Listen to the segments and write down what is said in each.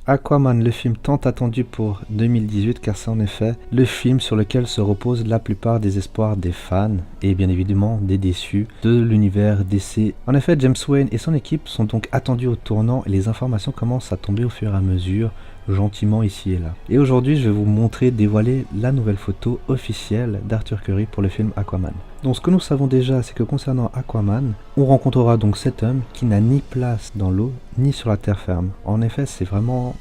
Aquaman, le film tant attendu pour 2018 car c'est en effet le film sur lequel se reposent la plupart des espoirs des fans et bien évidemment des déçus de l'univers DC. En effet, James Wan et son équipe sont donc attendus au tournant et les informations commencent à tomber au fur et à mesure, gentiment ici et là. Et aujourd'hui, je vais vous montrer, dévoiler la nouvelle photo officielle d'Arthur Curry pour le film Aquaman. Donc ce que nous savons déjà, c'est que concernant Aquaman, on rencontrera donc cet homme qui n'a ni place dans l'eau ni sur la terre ferme. En effet, c'est vraiment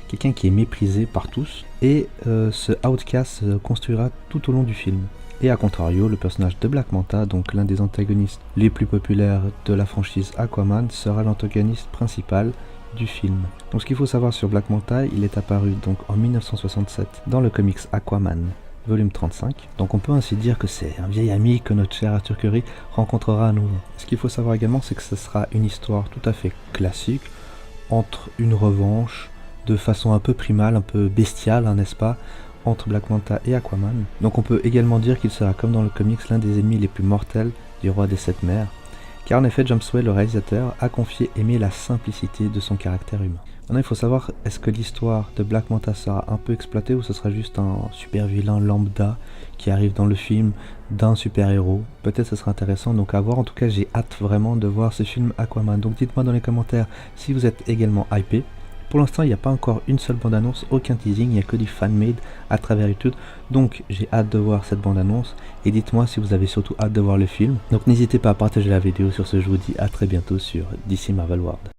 quelqu'un qui est méprisé par tous et ce outcast se construira tout au long du film. Et à contrario, le personnage de Black Manta, donc l'un des antagonistes les plus populaires de la franchise Aquaman, sera l'antagoniste principal du film. Donc ce qu'il faut savoir sur Black Manta, il est apparu donc en 1967 dans le comics Aquaman volume 35. Donc on peut ainsi dire que c'est un vieil ami que notre cher Arthur Curry rencontrera à nouveau. Ce qu'il faut savoir également, c'est que ce sera une histoire tout à fait classique entre une revanche de façon un peu primale, un peu bestiale, n'est-ce pas, entre Black Manta et Aquaman. Donc on peut également dire qu'il sera, comme dans le comics, l'un des ennemis les plus mortels du roi des sept mers, car en effet James Wan, le réalisateur, a confié aimer la simplicité de son caractère humain. Maintenant il faut savoir, est-ce que l'histoire de Black Manta sera un peu exploitée ou ce sera juste un super vilain lambda qui arrive dans le film d'un super héros? Peut-être ce sera intéressant, donc à voir. En tout cas j'ai hâte vraiment de voir ce film Aquaman. Donc dites-moi dans les commentaires si vous êtes également hypé. Pour l'instant, il n'y a pas encore une seule bande-annonce, aucun teasing, il n'y a que du fan-made à travers YouTube. Donc j'ai hâte de voir cette bande-annonce et dites-moi si vous avez surtout hâte de voir le film. Donc n'hésitez pas à partager la vidéo. Sur ce, je vous dis à très bientôt sur DC Marvel World.